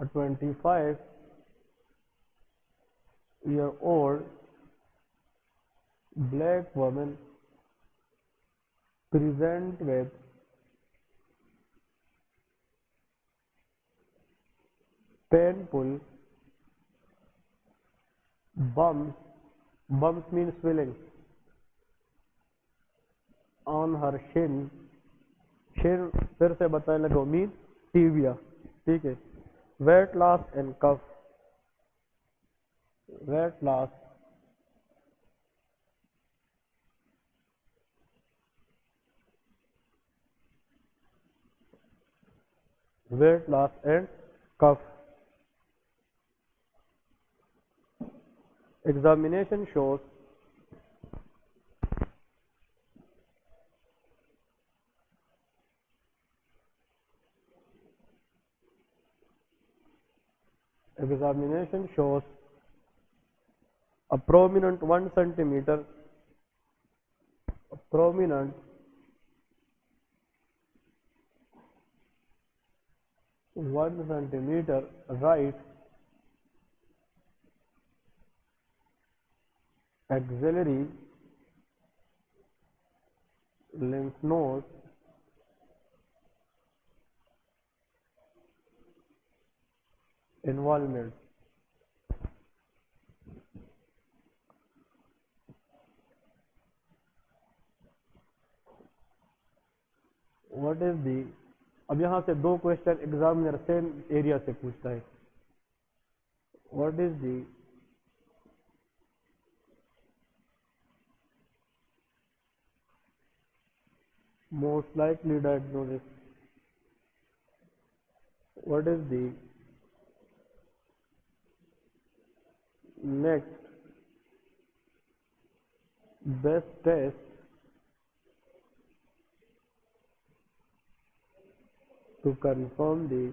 A 25-year-old black woman present with painful bumps. Bumps means swelling on her shin. Shin फिर से बताने लगो mean tibia. ठीक है. Weight loss and cough. Weight loss and cough. Examination shows a prominent 1 centimeter right axillary lymph node involvement. What is the अब यहाँ से दो क्वेश्चन एग्जामिनर सेम एरिया से पूछता है. What is the most likely diagnosis? What is the next best test to confirm the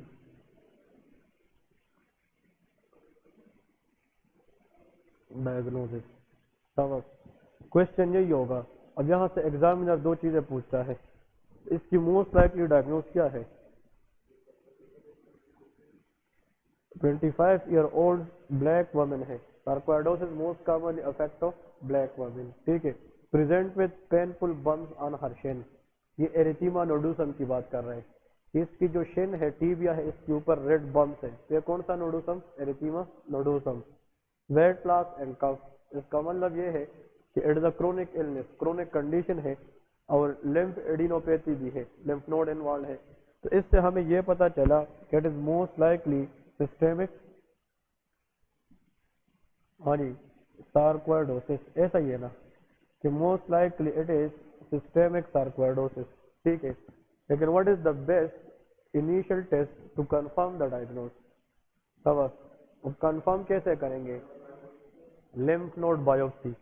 diagnosis? समझ question यही होगा. अब यहाँ से एग्जामिनर दो चीजें पूछता है. इसकी मोस्ट लाइकली डायग्नोस क्या है? 25-year-old black woman है. Sarcoidosis most commonly affect of black women. ठीक है. Present with painful bumps on her shin. ये एरिथीमा नोडुसम की बात कर रहे हैं. इसकी जो शिन है टीबिया है इसके ऊपर रेड बम्प्स है. तो ये कौन सा नोडुसम? एरिथीमा नोडुसम. वेट लॉस एंड कफ. इसका मतलब ये है कि it is a chronic illness, chronic condition है और लिम्फ एडिनोपैथी भी है, लिम्फ नोड इन्वॉल्व है. तो इससे हमें ये पता चला कि it is most likely systemic sarcoidosis. ऐसा ही है ना कि most likely it is systemic sarcoidosis. ठीक है. लेकिन what is the best initial test to confirm the diagnose? अब कंफर्म कैसे करेंगे? Lymph node biopsy.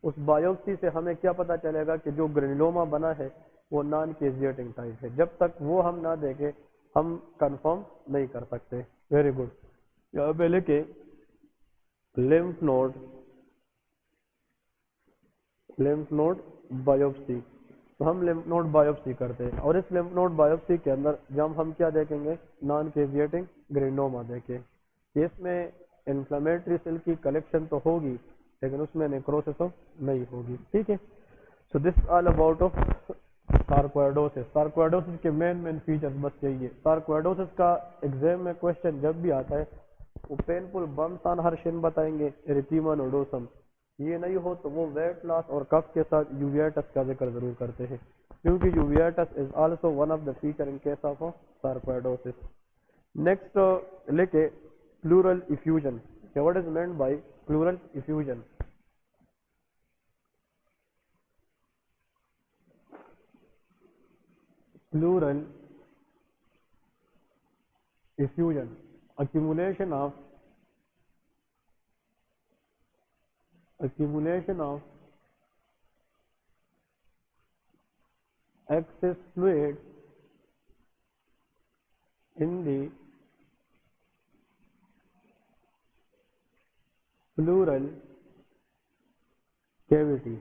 उस बायोप्सी से हमें क्या पता चलेगा कि जो ग्रेनुलोमा बना है वो नॉन कैजिएटिंग टाइप है. जब तक वो हम ना देखें हम कंफर्म नहीं कर सकते. Very good. यहाँ पे लिखे लिम्फ नोड बायोप्सी. तो हम लिम्फ नोड बायोप्सी करते हैं और इस लिम्फ नोड बायोप्सी के अंदर जब हम क्या देखेंगे? नॉन कैजिएटिंग ग्रेनुलोमा देखें. इसमें इन्फ्लेमेटरी सेल की कलेक्शन तो होगी लेकिन उसमें नेक्रोसिस नहीं होगी. ठीक है. So this all about of sarcoidosis. Sarcoidosis के मेन फीचर्स बस यही है. सार्कोइडोसिस का एग्जाम में क्वेश्चन जब भी आता है वो painful bumps on her Shin बताएंगे, एरिथीमा नोडोसम. ये नहीं हो तो वो वेट लॉस और कफ के साथ यूवियाटिस का जिक्र जरूर करते हैं क्योंकि uveitis is also one of the feature in case of sarcoidosis. Next लेके pleural effusion. Okay, what is meant by pleural effusion? Pleural effusion, accumulation of excess fluid in the pleural cavity.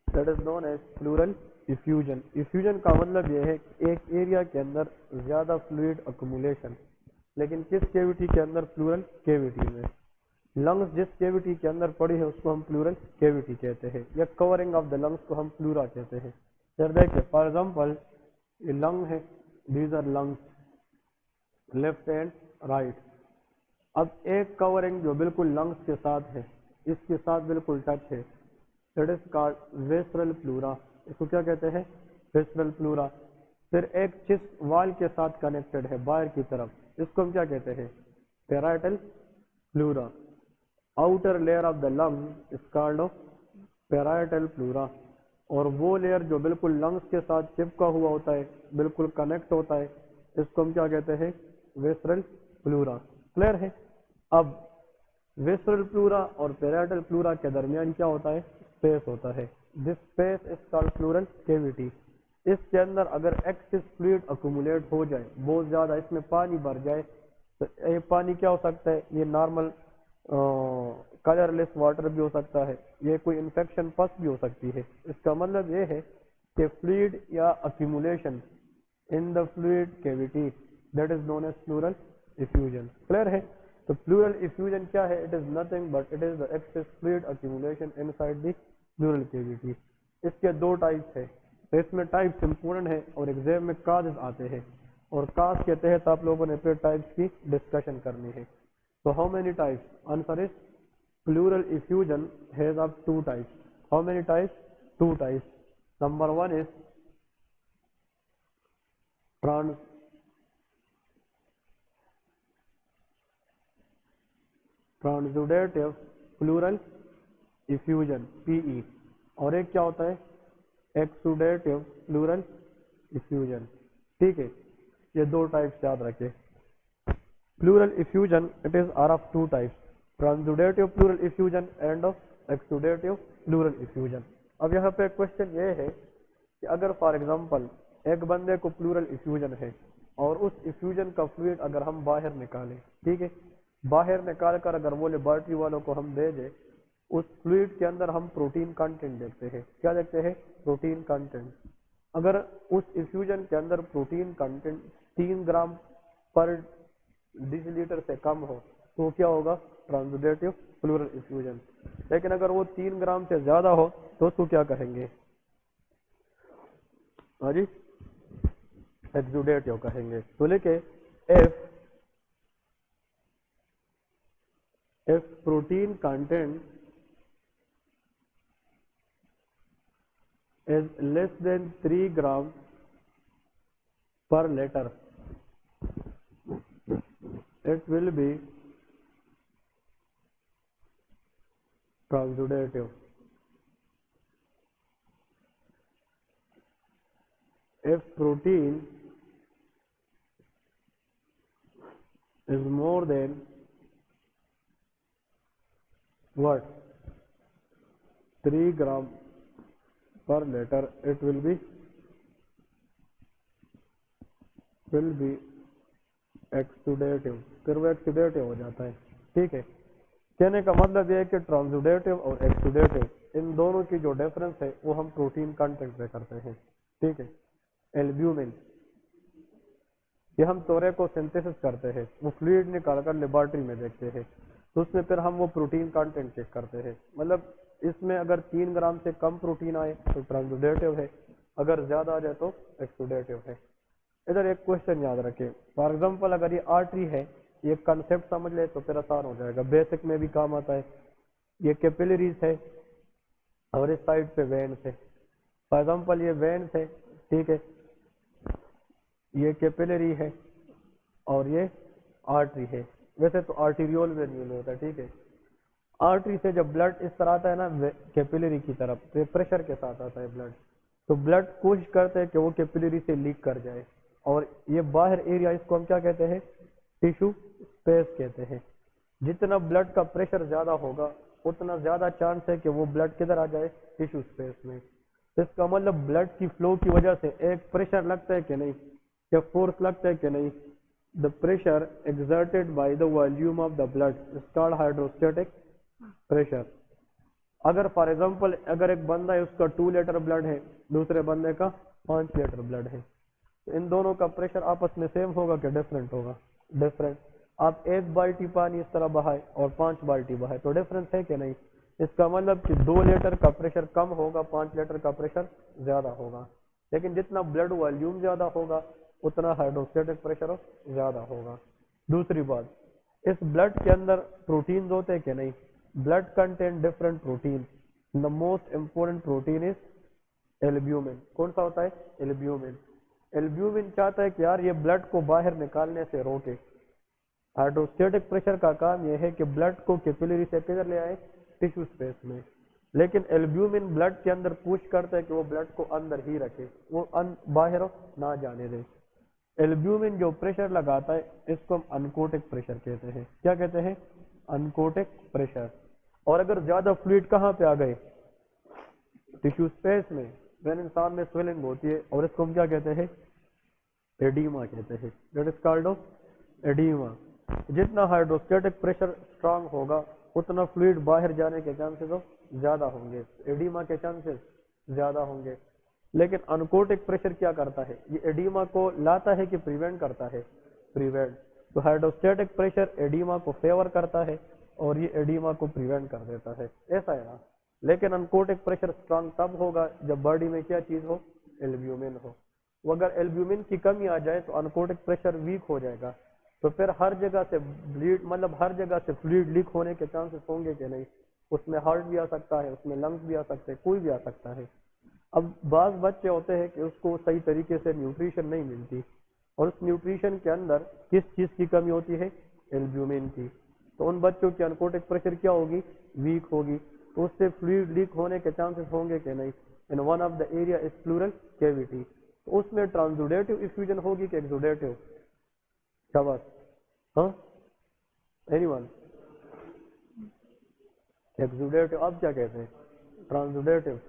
That is known as pleural effusion. Effusion का मतलब ये है कि एक area के अंदर ज्यादा फ्लूइड अक्यूमुलेशन. लेकिन किस कैविटी के अंदर? प्लूरल कैविटी में। लंग्स जिस कैविटी के अंदर पड़ी है उसको हम प्लूरल कैविटी कहते हैं, या कवरिंग ऑफ द लंग्स को हम प्लूरा कहते हैं। सर देखिए फॉर एग्जांपल ये लंग है, these are lungs, left and right. अब एक कवरिंग जो बिल्कुल लंग्स के साथ है, इसके साथ बिल्कुल टच है, दैट इज कॉल्ड वेस्ट्रल प्लूरा। इसको क्या कहते हैं? वेस्ट्रल प्लूरा। फिर एक चिस्ट वाल के साथ कनेक्टेड है बाहर की तरफ, इसको हम क्या कहते हैं? Parietal pleura. Outer layer of the lung is called of parietal pleura, और वो लेयर जो बिल्कुल लंग्स के साथ चिपका हुआ होता है, बिल्कुल कनेक्ट होता है, इसको हम क्या कहते हैं? वेस्ट्रल प्लूरा। क्लियर है? अब वेस्ट्रल प्लूरा और पैराइटल प्लूरा के दरमियान क्या होता है? स्पेस होता है। This space is called plural cavity. इसके अंदर अगर एक्सेस फ्लूइड अक्यूमुलेट हो जाए, बहुत ज्यादा इसमें पानी भर जाए, तो ये पानी क्या हो सकता है? ये नॉर्मल कलरलेस वाटर भी हो सकता है, ये कोई इन्फेक्शन पस भी हो सकती है। इसका मतलब ये है कि फ्लूइड या accumulation in the fluid cavity, that is known as pleural effusion. Clear है? तो प्लूरल इफ्यूजन क्या है? It is nothing but it is the excess fluid accumulation inside the pleural cavity. इसके दो टाइप्स है, तो इसमें टाइप्स इंपॉर्टेंट है और एग्जाम में काज आते हैं, और काज के तहत आप लोगों ने फिर टाइप्स की डिस्कशन करनी है। So how many types? Answer is pleural effusion has of two types. How many types? Two types. Number one is transuddative pleural effusion PE, और एक क्या होता है? exudative pleural effusion। ठीक है, ये दो टाइप्स याद रखें। Pleural effusion, it is are of two types, transuddative pleural effusion and exudative pleural effusion। अब यहाँ पे क्वेश्चन ये है कि अगर फॉर एग्जांपल एक बंदे को प्लूरल इफ्यूजन है और उस इफ्यूजन का फ्लूइड अगर हम बाहर निकालें, ठीक है, बाहर निकाल कर अगर वो लेबोरेटरी वालों को हम दे दें, उस फ्लूइड के अंदर हम प्रोटीन कंटेंट देखते हैं। क्या देखते हैं? Protein content. अगर उस इफ्यूजन के अंदर प्रोटीन कंटेंट 3 ग्राम पर डिसीलीटर से कम हो तो क्या होगा? ट्रांसुडेटिव प्लूरल इफ्यूजन। लेकिन अगर वो 3 ग्राम से ज्यादा हो तो उसको क्या कहेंगे? हाँ जी, एक्सुडेटिव कहेंगे। तो लिखे if protein content is less than 3 gram per liter, it will be transudative. If protein is more than what? 3 gram per liter, it will be exudative। फिर वो एक्सुडेटिव हो जाता है। ठीक है, कहने का मतलब ये है कि ट्रांसुडेटिव और एक्सुडेटिव इन दोनों की जो डिफरेंस है वो हम प्रोटीन कंटेंट पे करते हैं। ठीक है, एल्ब्यूमिन ये हम तोरे को सिंथेसिस करते हैं, वो फ्लूइड निकाल कर लेबोरेटरी में देखते हैं, तो उसमें फिर हम वो प्रोटीन कंटेंट चेक करते हैं। मतलब इसमें अगर 3 ग्राम से कम प्रोटीन आए तो ट्रांसुडेटिव है, अगर ज्यादा आ जाए तो एक्सुडेटिव है। इधर एक क्वेश्चन याद रखें, फॉर एग्जांपल अगर ये आर्टरी है, ये कंसेप्ट समझ ले तो फिर आसान हो जाएगा, बेसिक में भी काम आता है। ये कैपिलरीज है और इस साइड पे वेन्स है। फॉर एग्जांपल ये वेन्स है, ठीक है, ये कैपिलरी है और ये आर्टरी है। वैसे तो आर्टीरियोल वेन यूज होता है, ठीक है। आर्टरी से जब ब्लड इस तरह आता है ना कैपिलरी की तरफ, तो ये प्रेशर के साथ आता है ब्लड, तो ब्लड कोशिश करते हैं कि वो कैपिलरी से लीक कर जाए, और ये बाहर एरिया इसको हम क्या कहते हैं? टिश्यू स्पेस कहते हैं। जितना ब्लड का प्रेशर ज्यादा होगा उतना ज्यादा चांस है कि वो ब्लड किधर आ जाए? टिश्यू स्पेस में। तो इसका मतलब ब्लड की फ्लो की वजह से एक प्रेशर लगता है कि नहीं, या फोर्स लगता है कि नहीं? The pressure exerted by the volume of the blood is called hydrostatic pressure. अगर फॉर एग्जांपल अगर एक बंदा है उसका 2 लीटर ब्लड है, दूसरे बंदे का 5 लीटर ब्लड है, तो इन दोनों का प्रेशर आपस में सेम होगा कि डिफरेंट होगा? डिफरेंट। आप 1 बाल्टी पानी इस तरह बहाए और 5 बाल्टी बहाए तो डिफरेंस है कि नहीं? इसका मतलब कि 2 लीटर का प्रेशर कम होगा, 5 लीटर का प्रेशर ज्यादा होगा। लेकिन जितना ब्लड वॉल्यूम ज्यादा होगा उतना हाइड्रोस्टेटिक प्रेशर ज्यादा होगा। दूसरी बात, इस ब्लड के अंदर प्रोटीन्स होते हैं कि नहीं? Blood contain different protein. The most important protein is albumin. कौन सा होता है? एल्ब्यूमिन। एल्ब्यूमिन चाहता है कि यार ये ब्लड को बाहर निकालने से रोके। हाइड्रोस्टेटिक प्रेशर का काम यह है कि ब्लड को कैपिलरी से किधर ले आए? टिश्यू स्पेस में। लेकिन एल्ब्यूमिन ब्लड के अंदर पुश करता है कि वो ब्लड को अंदर ही रखे, वो बाहर ना जाने दे। एल्ब्यूमिन जो प्रेशर लगाता है इसको हम अनकोटिक प्रेशर कहते हैं। क्या कहते हैं? अनकोटिक प्रेशर। और अगर ज्यादा फ्लूइड कहाँ पे आ गए? टिश्यू स्पेस में, वेन इंसान में स्वेलिंग होती है और इसको हम क्या कहते हैं? एडीमा कहते हैं। That is called of edema. जितना हाइड्रोस्टेटिक प्रेशर स्ट्रांग होगा उतना फ्लूइड बाहर जाने के चांसेस ज्यादा होंगे, एडीमा के चांसेस ज्यादा होंगे। लेकिन अनकोटिक प्रेशर क्या करता है? ये एडीमा को लाता है कि प्रिवेंट करता है? प्रिवेंट। तो हाइड्रोस्टेटिक प्रेशर एडीमा को फेवर करता है और ये एडीमा को प्रिवेंट कर देता है, ऐसा है ना। लेकिन अनकोटिक प्रेशर स्ट्रांग तब होगा जब बॉडी में क्या चीज हो? एल्ब्यूमिन हो। वो अगर एल्ब्यूमिन की कमी आ जाए तो अनकोटिक प्रेशर वीक हो जाएगा, तो फिर हर जगह से ब्लीड, मतलब हर जगह से फ्लूइड लीक होने के चांसेस होंगे कि नहीं? उसमें हार्ट भी आ सकता है, उसमें लंग्स भी आ सकते हैं, कोई भी आ सकता है। अब बाज बच्चे होते हैं कि उसको सही तरीके से न्यूट्रिशन नहीं मिलती, और उस न्यूट्रिशन के अंदर किस चीज की कमी होती है? एल्ब्यूमिन की। तो उन बच्चों की अनकोटिक प्रेशर क्या होगी? वीक होगी। तो उससे फ्लूइड लीक होने के चांसेस होंगे कि नहीं? In one of the area is pleural cavity. तो उसमें ट्रांसुडेटिव इफ्यूजन होगी कि एक्सुडेटिव? शाबाश। हाँ, एनीवन? एक्सुडेटिव। आप क्या कहते हैं? ट्रांसुडेटिव।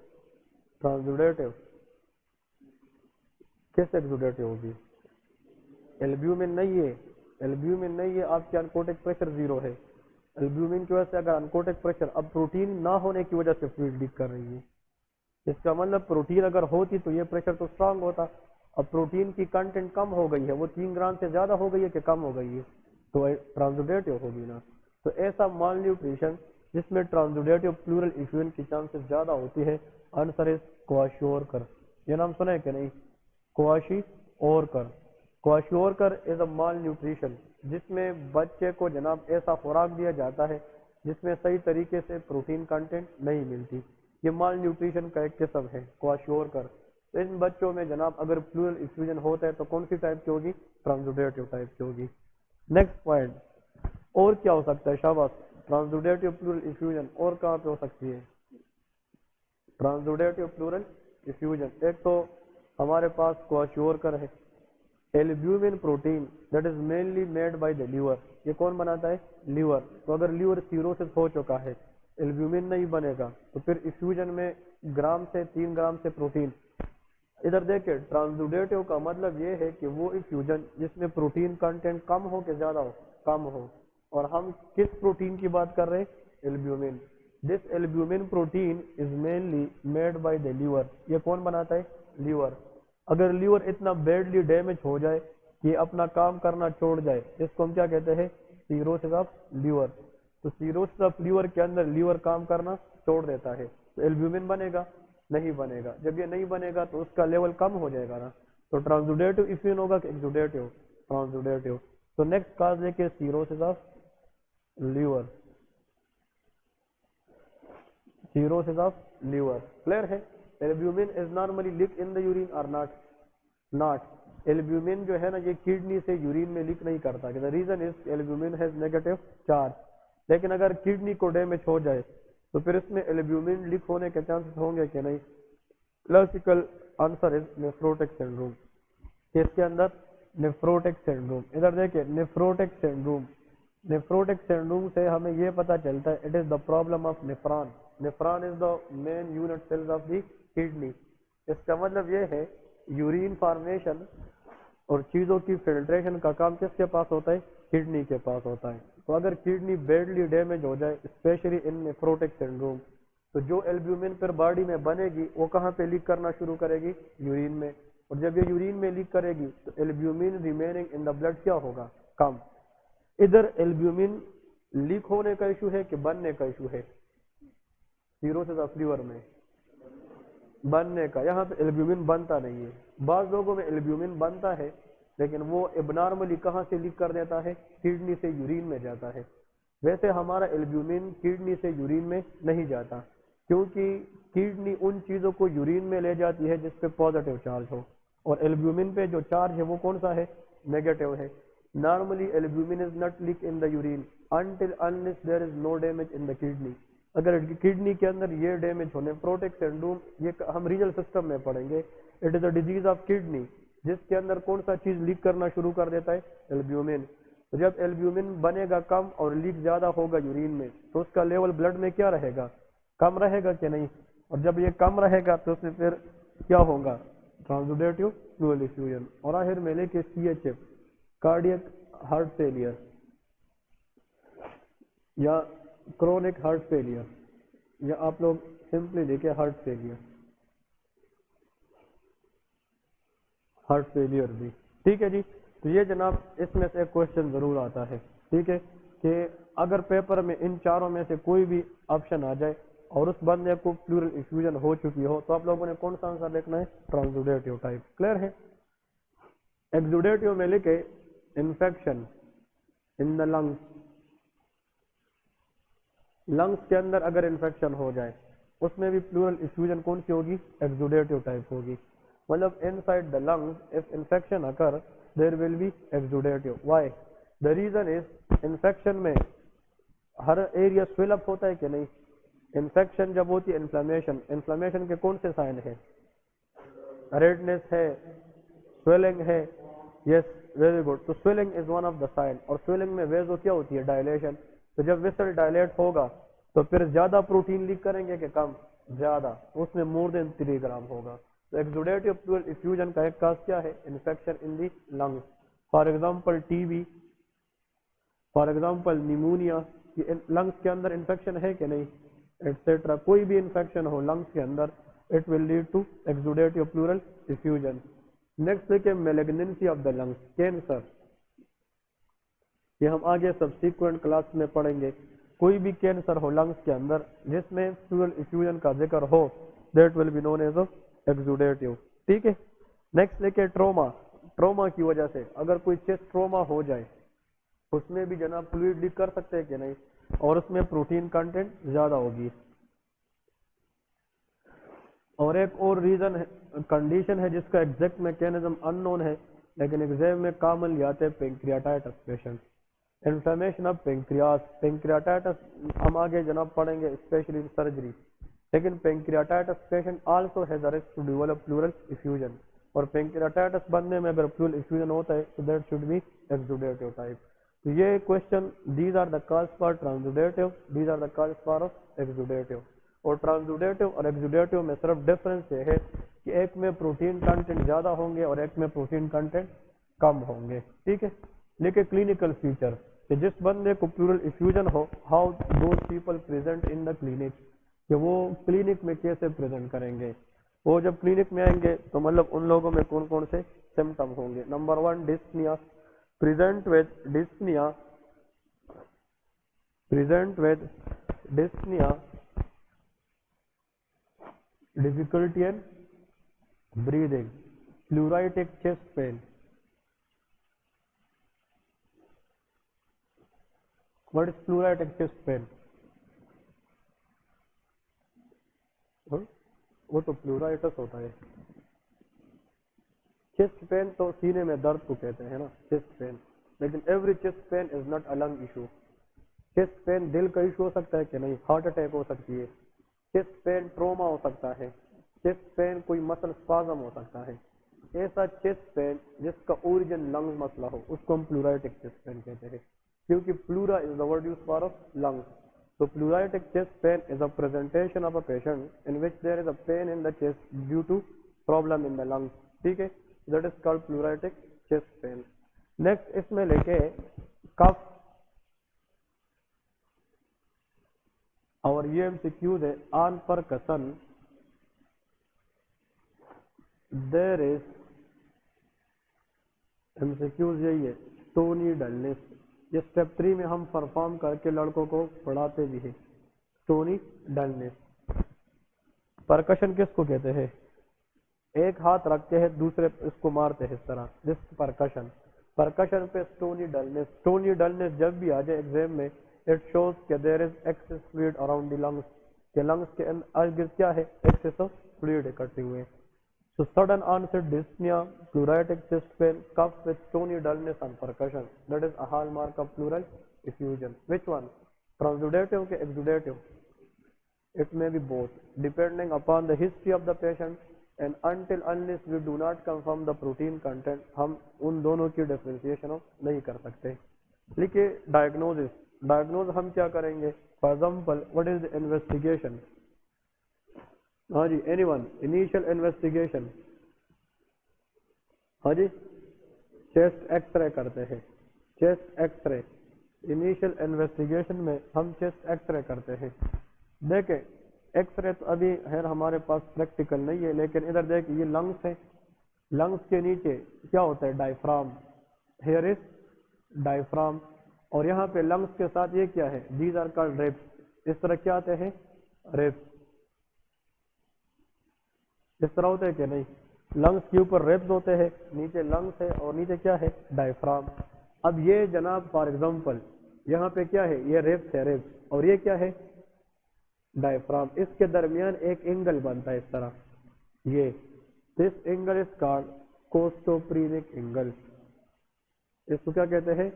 ट्रांसुडेटिव किस एक्सुडेटिव होगी? एल्ब्यूमिन नहीं है, एल्ब्यूमिन नहीं है, आपके अनकोटिक प्रेशर जीरो है। एल्ब्यूमिन की वजह से अगर अनकोटिक प्रेशर, अब प्रोटीन ना होने की वजह से फ्लूइड लीक कर रही है। इसका मतलब प्रोटीन अगर होती तो ये प्रेशर तो स्ट्रांग होता। अब प्रोटीन की कंटेंट कम हो गई है, वो 3 ग्राम से ज्यादा हो गई है कि कम हो गई है? तो ट्रांसुडेटिव होगी ना। तो ऐसा माल न्यूट्रिशन जिसमें ट्रांसुडेटिव प्लूरल इफ्यूजन की चांसेस ज्यादा होती है, आंसर इज क्वाशियोरकर। ये नाम सुना है कि नहीं? Kwashiorkor. Kwashiorkor is a mall nutrition जिसमें बच्चे को जनाब ऐसा खुराक दिया जाता है जिसमें सही तरीके से प्रोटीन कंटेंट नहीं मिलती। ये माल न्यूट्रिशन का एक किस्म है, क्वाशियोरकर। तो इन बच्चों में जनाब अगर प्लूरल इफ्यूजन होता है तो कौन सी टाइप की होगी? ट्रांसुडेटिव टाइप की होगी। नेक्स्ट पॉइंट, और क्या हो सकता है? शाबाश। ट्रांसुडेटिव प्लूरल इफ्यूजन और कहाँ पे हो सकती है? ट्रांसुडेटिव प्लूरल इफ्यूजन, एक तो हमारे पास क्वाशियोरकर है। Albumin protein that is mainly made by the liver, ये कौन बनाता है? लीवर। तो अगर लीवर सीरोसिस हो चुका है, एल्ब्यूमिन नहीं बनेगा, तो फिर इफ्यूजन में ग्राम से 3 ग्राम से प्रोटीन। इधर देखिए, ट्रांसुडेटिव का मतलब ये है कि वो इफ्यूजन जिसमें प्रोटीन कंटेंट कम हो कि ज्यादा हो? कम हो। और हम किस प्रोटीन की बात कर रहे हैं? Albumin. This albumin protein is mainly made by the liver, ये कौन बनाता है? लीवर। अगर लीवर इतना बैडली डैमेज हो जाए कि अपना काम करना छोड़ जाए, इसको हम क्या कहते हैं? Cirrhosis of liver. तो सीरोसिस ऑफ लीवर के अंदर लीवर काम करना छोड़ देता है, तो एल्ब्यूमिन बनेगा? नहीं बनेगा। जब ये नहीं बनेगा तो उसका लेवल कम हो जाएगा ना। तो ट्रांसुडेटिव इफ्यूजन होगा कि एक्सुडेटिव? ट्रांसुडेटिव। तो नेक्स्ट काज है कि cirrhosis of liver. cirrhosis of liver, clear है? Albumin is normally leak in the urine और नॉट? नॉट। एल्ब्यूमिन जो है ना ये किडनी से यूरिन में लीक नहीं करता, the reason is albumin has negative charge. लेकिन अगर किडनी को डैमेज हो जाए तो फिर इसमें एल्ब्यूमिन लीक होने के चांसेस होंगे कि नहीं? Classical answer is nephrotic syndrome. किसके अंदर? Nephrotic syndrome. इधर देखिए, नेफ्रोटिक सिंड्रोम, नेफ्रोटिक सिंड्रोम से हमें ये पता चलता है it is the problem of nephron. Nephron is the main unit cells of the kidney. इसका मतलब ये है यूरिन फॉर्मेशन और चीजों की फिल्ट्रेशन का काम किसके पास होता है? किडनी के पास होता है। तो अगर किडनी बैडली डैमेज हो जाए, स्पेशली इन नेफ्रोटिक सिंड्रोम, तो जो एल्ब्यूमिन फिर बॉडी में बनेगी वो कहाँ पे लीक करना शुरू करेगी? यूरिन में। और जब ये यूरिन में लीक करेगी तो albumin remaining in the blood क्या होगा? कम। इधर एल्ब्यूमिन लीक होने का इशू है कि बनने का इशू है? सीरोसिस ऑफ लीवर में बनने का, यहाँ पे एल्ब्यूमिन बनता नहीं है। बाज़ लोगों में एल्ब्यूमिन बनता है लेकिन वो एबनॉर्मली कहाँ से लीक कर देता है? किडनी से यूरिन में जाता है। वैसे हमारा एल्ब्यूमिन किडनी से यूरिन में नहीं जाता, क्योंकि किडनी उन चीज़ों को यूरिन में ले जाती है जिस पे पॉजिटिव चार्ज हो, और एल्ब्यूमिन पे जो चार्ज है वो कौन सा है? नेगेटिव है। Normally albumin is not leak in the urine until unless there is no damage in the kidney. अगर किडनी के अंदर ये डैमेज होने, प्रोटेक सिंड्रोम, ये हम रीनल सिस्टम में पढ़ेंगे। It is a disease of kidney जिसके अंदर कौन सा चीज लीक करना शुरू कर देता है? एल्ब्यूमिन। तो जब एल्ब्यूमिन बनेगा कम और लीक ज्यादा होगा यूरिन में, तो उसका लेवल ब्लड में क्या रहेगा? कम रहेगा कि नहीं? और जब ये कम रहेगा तो उसमें फिर क्या होगा? ट्रांसुडेटिव फ्लूइड इफ्यूजन। और आखिर में लेके CHF, कार्डियक हार्ट फेलियर या क्रोनिक हार्ट फेलियर, या आप लोग सिंपली देखे हार्ट फेलियर, हार्ट फेलियर भी ठीक है जी। तो ये जनाब इसमें से एक क्वेश्चन जरूर आता है, ठीक है, कि अगर पेपर में इन चारों में से कोई भी ऑप्शन आ जाए और उस बंदे को प्लूरल इफ्यूजन हो चुकी हो, तो आप लोगों ने कौन सा आंसर लिखना है? ट्रांसुडेटिव टाइप। क्लियर है? एक्सुडेटिव में लिखे infection in the lungs, lungs के अंदर अगर इन्फेक्शन हो जाए उसमें भी प्लूरल इफ्यूजन कौन सी होगी? एक्सुडेटिव टाइप होगी। मतलब inside the lungs if infection occur there will be exudative. Why? The reason is infection में हर एरिया स्वेल अप होता है कि नहीं? इन्फेक्शन जब होती है, इन्फ्लेमेशन, इन्फ्लेमेशन के कौन से साइन है? रेडनेस है, स्वेलिंग है, यस वेरी गुड। तो swelling is one of the sign, और स्वेलिंग में वेजो क्या होती है? डायलेशन। तो जब वेसल डायलेट होगा तो फिर ज्यादा प्रोटीन लीक करेंगे कि कम? ज्यादा, उसमें मोर देन 3 ग्राम होगा। तो एक्सुडेटिव प्लूरल इफ्यूजन का एक काज क्या है? Infection in the lungs. For example TB, for example pneumonia, lungs के अंदर इन्फेक्शन है कि नहीं, एटसेट्रा। कोई भी इन्फेक्शन हो लंग्स के अंदर, it will lead to exudative pleural effusion. Next देखिए malignancy of the lungs, cancer. ये हम आगे सब्सिक्वेंट क्लास में पढ़ेंगे। कोई भी कैंसर हो लंग्स के अंदर जिसमें प्लूरल इफ्यूजन का जिक्र हो, that will be known as exudative. ठीक है। नेक्स्ट देखिए ट्रोमा, ट्रोमा की वजह से अगर कोई चेस्ट ट्रोमा हो जाए उसमें भी जनाब फ्लूइड लीक कर सकते हैं कि नहीं, और उसमें प्रोटीन कंटेंट ज्यादा होगी। और एक और रीजन है, कंडीशन है जिसका एग्जैक्ट मैकेनिज्म अननोन है, लेकिन एग्जाम में कॉमनली आते हैं pancreatitis patient, inflammation of pancreas. Pancreatitis हम आगे जनाब पढ़ेंगे स्पेशली इन सर्जरी, लेकिन pancreatitis patient also has a risk to develop pleural effusion, और पेंक्रियाटाइटिस बनने में अगर प्लूरल इफ्यूजन होता है तो that should be exudative type. तो ये question, these are the cause for transudative, these are the cause for exudative. और ट्रांसुडेटिव और एक्सुडेटिव में सिर्फ डिफरेंस ये है कि एक में प्रोटीन कंटेंट ज्यादा होंगे और एक में प्रोटीन कंटेंट कम होंगे। ठीक है। लेकिन क्लिनिकल फीचर कि जिस बंदे को प्लूरल इफ्यूजन हो, how those people present in the clinic, कि वो क्लिनिक में कैसे प्रेजेंट करेंगे। वो जब क्लिनिक में आएंगे तो मतलब उन लोगों में कौन कौन से सिम्टम होंगे। Number 1 dyspnoea, present with dyspnoea, present with dyspnoea, difficulty in breathing, pleuritic chest pain, what is pleuritic chest pain? वो तो प्लूराइटिस होता है। चेस्ट पेन तो सीने में दर्द को कहते हैं ना, चेस्ट पेन। लेकिन every chest pain is not a lung issue. Chest pain दिल का इशू हो सकता है कि नहीं, हार्ट अटैक हो सकती है। चेस्ट पेन ट्रोमा हो सकता है। चेस्ट पेन कोई मसल स्पाज्म हो सकता है। ऐसा चेस्ट पेन जिसका ओरिजिन लंग मसला हो उसको हम प्लूराइटिक चेस्ट पेन कहते हैं, क्योंकि pleura is the word used for lungs. So pleuritic chest pain is a presentation of a patient in which there is a pain in the chest due to problem in the lungs. ठीक है, that is called pleuritic chest pain. Next इसमें लेके कफ, और ये MCQs है on percussion there is, MCQs यही है, stony dullness. ये स्टेप 3 में हम परफॉर्म करके लड़कों को पढ़ाते भी हैं, स्टोनी डलनेस। परकशन किसको कहते हैं? एक हाथ रखते हैं, दूसरे इसको मारते हैं इस तरह, दिस परकशन। परकशन पे स्टोनी डलनेस। स्टोनी डलनेस जब भी आ जाए एग्जाम में, इट शोज कि there is excess fluid around the lungs, के लंग्स के अंदर क्या है? एक्सेस ऑफ फ्लूइड इकट्ठे हुए। So sudden onset dyspnea, pleuritic chest pain, cough with stony dullness and percussion. That is a hallmark of pleural effusion. Which one? Transudative ke exudative? It may be both, depending upon the history of the patient and until unless we do not confirm the protein content, हम उन दोनों की differentiation नहीं कर सकते। लिखिए diagnosis। diagnose हम क्या करेंगे? For example, what is the investigation? हाँ जी, एनीवन? Initial investigation. हाँ जी, चेस्ट एक्सरे करते हैं, चेस्ट एक्सरे। इनिशियल इन्वेस्टिगेशन में हम चेस्ट एक्सरे करते हैं। देखें एक्सरे तो अभी है हमारे पास प्रैक्टिकल नहीं है, लेकिन इधर देखिए ये लंग्स है, लंग्स के नीचे क्या होता है? डायफ्राम। हियर इज डायफ्राम, और यहाँ पे लंग्स के साथ ये क्या है? These are called ribs. इस तरह क्या आते हैं? रिब्स। इस तरह होते हैं कि नहीं? लंग्स के ऊपर रिब्स होते हैं, नीचे लंग्स है और नीचे क्या है? डायफ्राम। अब ये जनाब फॉर एग्जांपल यहाँ पे क्या है? ये रिब्स है, रिब्स, और ये क्या है? डायफ्राम। इसके दरमियान एक एंगल बनता है इस तरह, ये this angle is called costophrenic angle. इसको क्या कहते हैं?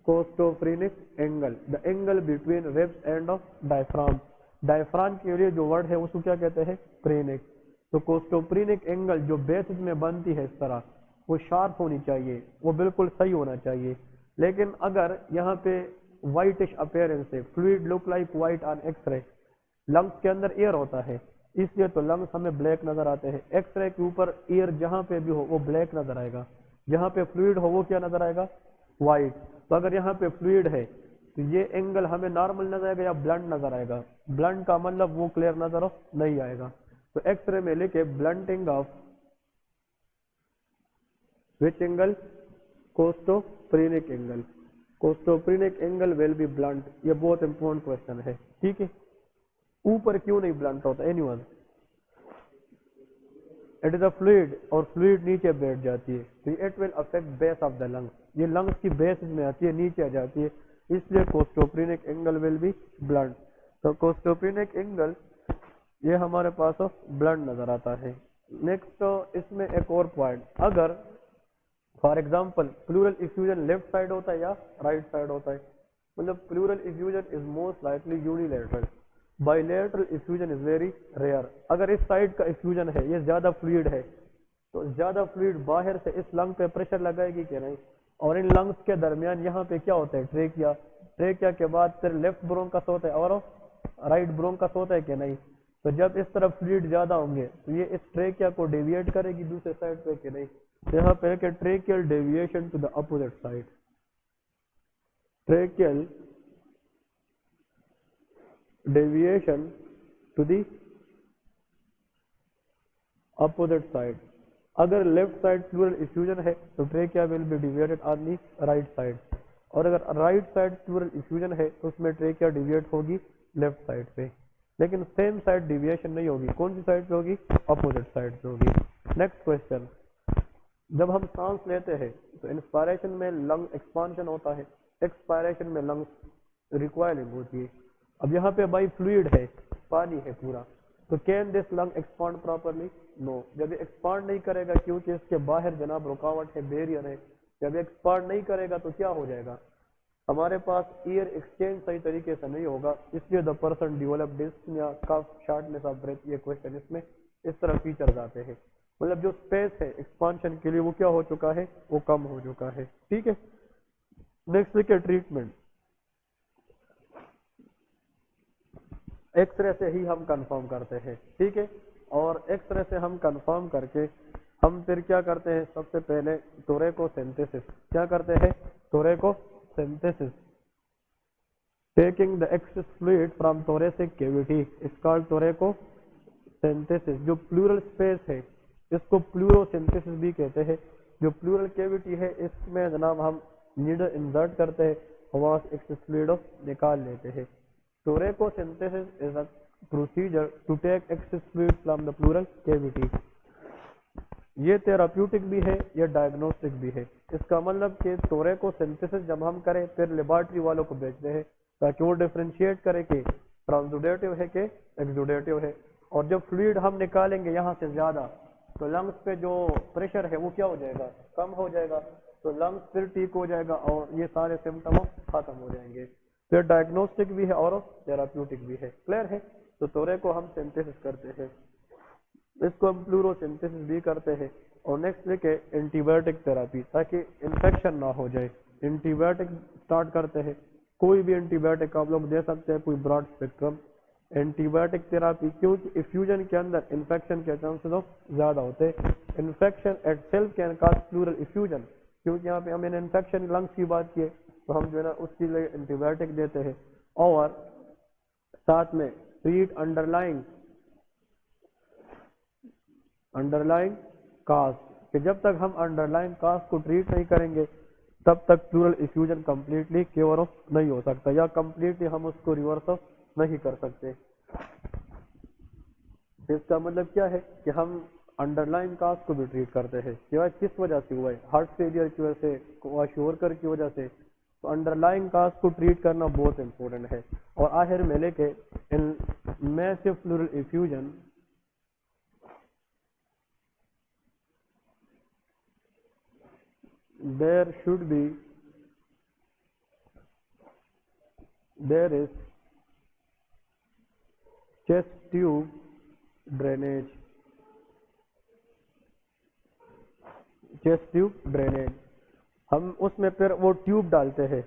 Costophrenic angle, the angle between ribs and of diaphragm. Diaphragm के लिए जो वर्ड है उसको क्या कहते हैं? फ्रेनिक। तो कोस्टोफ्रेनिक एंगल जो बेसिस में बनती है इस तरह, वो शार्प होनी चाहिए, वो बिल्कुल सही होना चाहिए। लेकिन अगर यहाँ पे व्हाइटिश अपीयरेंस है, fluid look like white on x-ray, lungs के अंदर एयर होता है इसलिए तो लंग्स हमें ब्लैक नजर आते हैं। एक्सरे के ऊपर एयर जहाँ पे भी हो वो ब्लैक नजर आएगा, जहाँ पे फ्लूइड हो वो क्या नजर आएगा? व्हाइट। तो अगर यहाँ पे फ्लूइड है तो ये एंगल हमें नॉर्मल नजर आएगा या ब्लंट नजर आएगा? ब्लंट का मतलब वो क्लियर नजर नहीं आएगा। तो एक्सरे में लिखे blunting of which angle? Costophrenic angle. Costophrenic angle will be blunt. ये बहुत इंपॉर्टेंट क्वेश्चन है, ठीक है? ऊपर क्यों नहीं ब्लंट होता? Anyone? It is a fluid, और फ्लूइड नीचे बैठ जाती है तो it will affect base of the lungs. ये लंग्स की बेस में आती है, नीचे आ जाती है, इसलिए कोस्टोफ्रेनिक एंगल विल बी ब्लंट। तो कोस्टोफ्रेनिक एंगल ये हमारे पास ब्लंट नजर आता है। नेक्स्ट इसमें एक और पॉइंट, अगर for example pleural effusion left side होता है या राइट साइड होता है, मतलब pleural effusion is most likely unilateral, bilateral effusion is very rare. अगर इस साइड का इफ्यूजन है, ये ज्यादा फ्लूइड है, तो ज्यादा फ्लूइड बाहर से इस लंग पे प्रेशर लगाएगी कि नहीं? और इन लंग्स के दरमियान यहाँ पे क्या होता है? ट्रेकिया। ट्रेकिया के बाद फिर लेफ्ट ब्रोंकस होता है और राइट ब्रोंकस होता है कि नहीं? तो जब इस तरफ फ्लूइड ज्यादा होंगे तो ये इस ट्रेकिया को डेविएट करेगी दूसरे साइड पे कि नहीं? यहाँ पे कि tracheal deviation to the opposite side, tracheal deviation to the opposite side. अगर लेफ्ट साइड प्लूरल इफ्यूजन है तो trachea will be deviated on the right side, और अगर राइट साइड प्लूरल इफ्यूजन है तो उसमें ट्रेकिया डिविएट होगी लेफ्ट साइड पे, लेकिन सेम साइड डिविएशन नहीं होगी। कौन सी साइड पे होगी? अपोजिट साइड पे होगी। नेक्स्ट क्वेश्चन, जब हम सांस लेते हैं तो इंस्पायरेशन में लंग एक्सपांशन होता है, एक्सपायरेशन में लंग्स रिक्वायरिंग होती है। अब यहाँ पे बाई फ्लूइड है, पानी है पूरा, तो can this lung expand properly? No. जब एक्सपांड नहीं करेगा क्योंकि इसके बाहर जनाब रुकावट है, बैरियर है, जब एक्सपांड नहीं करेगा तो क्या हो जाएगा? हमारे पास एयर एक्सचेंज सही तरीके से नहीं होगा, इसलिए the person develop dyspnea, cough, shortness of breath. ये क्वेश्चन इसमें इस तरह फीचर्स आते हैं, मतलब जो स्पेस है एक्सपांशन के लिए वो क्या हो चुका है? वो कम हो चुका है, ठीक है? नेक्स्ट देखिए ट्रीटमेंट। एक्सरे से ही हम कंफर्म करते हैं, ठीक है? और एक्सरे से हम कंफर्म करके हम फिर क्या करते हैं? सबसे पहले थोरेकोसेंथेसिस। क्या करते हैं? Thoracocentesis. Taking the excess fluid from thoracic cavity is called thoracocentesis. जो प्लूरल स्पेस है इसको प्लूरोसिंथेसिस भी कहते हैं। जो प्लूरल कैविटी है इसमें जनाब हम नीडल इंसर्ट करते हैं और वहाँ से एक्सेस फ्लूइड निकाल लेते हैं। Thoracocentesis is a procedure to take excess fluid from the pleural cavity. ये थेराप्यूटिक भी है, ये डायग्नोस्टिक भी है। इसका मतलब कि टोरेकोसिंथेसिस जब हम करें फिर लेबोरेटरी वालों को भेजते हैं ताकि वो डिफरेंशिएट करे कि ट्रांसुडेटिव है कि एक्सुडेटिव है। और जब फ्लूइड हम निकालेंगे यहाँ से ज़्यादा तो लंग्स पे जो प्रेशर है वो क्या हो जाएगा, कम हो जाएगा, तो लंग्स फिर ठीक हो जाएगा और ये सारे सिम्टम खत्म हो जाएंगे। फिर डायग्नोस्टिक भी है और थेराप्यूटिक भी है। क्लियर है? तो टोरेको हम सिंथेसिस करते हैं, इसको हम फ्लूरोसिंथेसिस भी करते हैं। और नेक्स्ट देखे एंटीबायोटिक थेरापी, ताकि इन्फेक्शन ना हो जाए। एंटीबायोटिक स्टार्ट करते हैं, कोई भी एंटीबायोटिक आप लोग दे सकते हैं, कोई ब्रॉड स्पेक्ट्रम एंटीबायोटिक थेरापी, क्योंकि इफ्यूजन के अंदर इन्फेक्शन के चांसेस ज़्यादा होते हैं। Infection at self can cause pleural effusion, क्योंकि यहाँ पे हमने इन्फेक्शन लंग्स की बात की है तो हम जो है ना उसके लिए एंटीबायोटिक देते हैं। और साथ में ट्रीट अंडरलाइंग काज, कि जब तक हम अंडरलाइंग काज को ट्रीट नहीं करेंगे तब तक pleural effusion completely cure of नहीं हो सकता, या कम्प्लीटली हम उसको रिवर्स ऑफ नहीं कर सकते। इसका मतलब क्या है कि हम अंडरलाइंग काज को भी ट्रीट करते हैं कि किस वजह से हुआ है, हार्ट फेलियर की वजह से, क्वाशोरकर की वजह से। तो अंडरलाइंग काज को ट्रीट करना बहुत इंपॉर्टेंट है। और आखिर में लेके in massive pleural effusion there is chest tube drainage, हम उसमें फिर वो ट्यूब डालते हैं,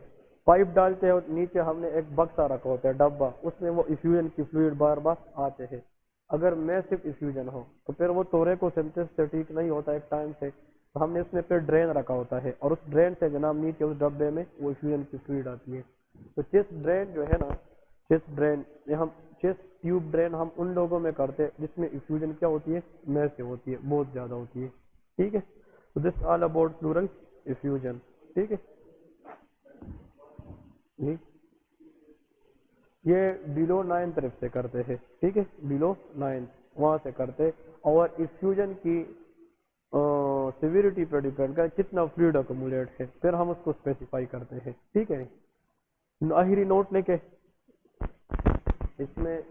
पाइप डालते हैं और नीचे हमने एक बक्सा रखा होता है, डब्बा, उसमें वो इफ्यूजन की फ्लूइड बार बार आते हैं। अगर मैसिव इफ्यूजन हो तो फिर वो टोरेकोसिंथेसिस से ठीक नहीं होता एक टाइम से, तो हमने उसमें फिर ड्रेन रखा होता है और उस ड्रेन से जनाब नीचे उस डब्बे में वो इफ्यूजन की फ्लूइड आती है। तो चेस्ट ड्रेन जो है ना, चेस्ट ट्यूब ड्रेन हम उन लोगों में करते हैं जिसमें इफ्यूजन क्या होती है, मैसिव होती है, बहुत ज्यादा होती है। ठीक है, तो this all about pleural effusion. ठीक है जी, ये बिलो 9 तरफ से करते हैं। ठीक है, बिलो 9 वहां से करते। और इफ्यूजन की सिविरिटी पर डिपेंड कर कितना फ्लूइड अकोमुलेट है, फिर हम उसको स्पेसिफाई करते हैं। ठीक है, आखिरी नोट लेके इसमें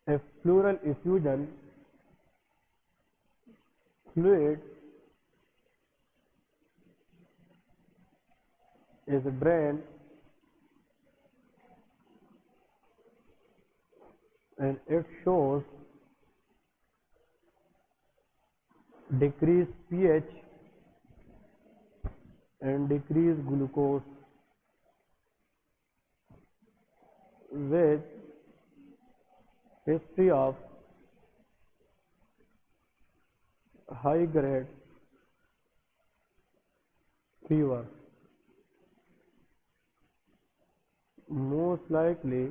a pleural effusion fluid is drained and it shows decreased pH and decreased glucose with history of high grade fever, most likely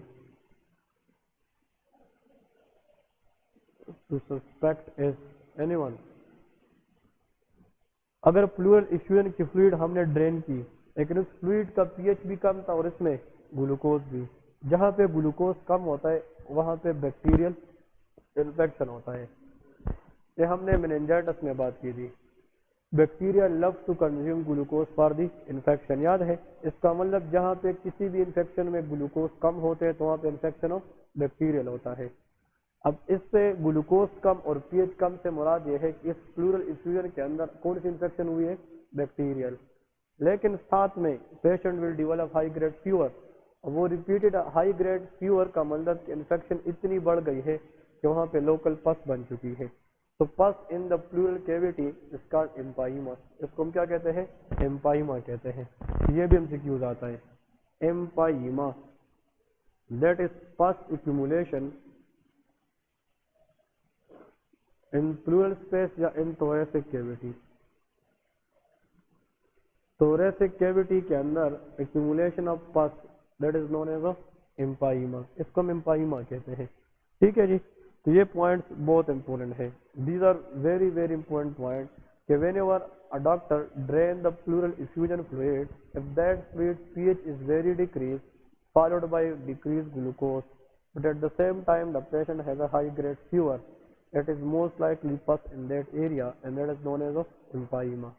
to suspect is anyone। अगर प्लूरल इफ्यूजन की फ्लूइड हमने ड्रेन की लेकिन उस fluid का pH भी कम था और इसमें ग्लूकोज भी, जहाँ पे ग्लूकोज कम होता है वहाँ पे बैक्टीरियल इन्फेक्शन होता है। ये हमने मेनिंजाइटिस में बात की थी, bacteria love to consume glucose for the infection, याद है? इसका मतलब जहाँ पे किसी भी इन्फेक्शन में ग्लूकोज कम होते हैं तो वहाँ पे इन्फेक्शन ऑफ बैक्टीरियल होता है। अब इससे ग्लूकोज कम और पीएच कम से मुराद ये है कि इस प्लूरल इफ्यूजन के अंदर कौन सी इन्फेक्शन हुई है, बैक्टीरियल। लेकिन साथ में patient will develop high grade fever, वो रिपीटेड हाई ग्रेड फीवर का मतलब इन्फेक्शन इतनी बढ़ गई है कि वहाँ पे लोकल पस बन चुकी है। तो पस in the pleural cavity is called empyema, इसको हम क्या कहते हैं, एम्पाइमा कहते हैं। ये भी एमसीक्यूज आता है, empyema. that is pus accumulation in pleural space या in thoracic cavity. thoracic cavity के अंदर accumulation of pus that is known as a empyema, इसको हम empyema कहते हैं. ठीक है जी. तो ये पॉइंट्स बहुत इंपॉर्टेंट है. These are very very important point कि whenever a doctor drain the pleural effusion fluid, if that fluid pH is very decreased followed by decreased glucose, but at the same time the patient has a high grade fever, it is most likely pus in that area and that is known as a empyema.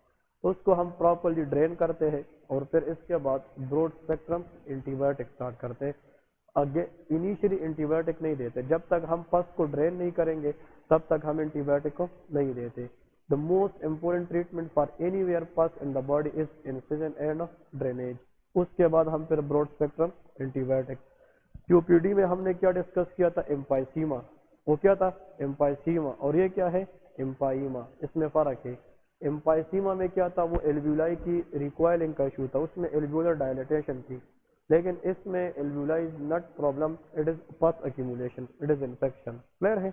उसको हम properly drain करते हैं और फिर इसके बाद broad spectrum antibiotic start करते हैं. आगे इनिशियली एंटीबायोटिक नहीं देते. जब तक हम पस को ड्रेन नहीं करेंगे तब तक हम एंटीबायोटिक को नहीं देते. The most important treatment for anywhere pus in the body is incision and drainage. उसके बाद हम फिर ब्रॉड स्पेक्ट्रम एंटीबायोटिक. क्यूपीडी में हमने क्या डिस्कस किया था? एम्पाइसीमा. वो क्या था? एम्पाइसीमा. और ये क्या है? एम्पाइमा. इसमें फर्क है. एम्पाइसीमा में क्या था? वो एल्व्यूलाई की रिकॉइलिंग का इशू था, उसमें एल्व्यूलर डायलेटेशन थी. लेकिन इसमें alveoli is not problem, it is pus accumulation, it is infection. Clear है?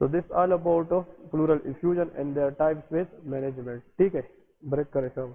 तो this all about pleural effusion and their types with management. ठीक है, ब्रेक करें सब.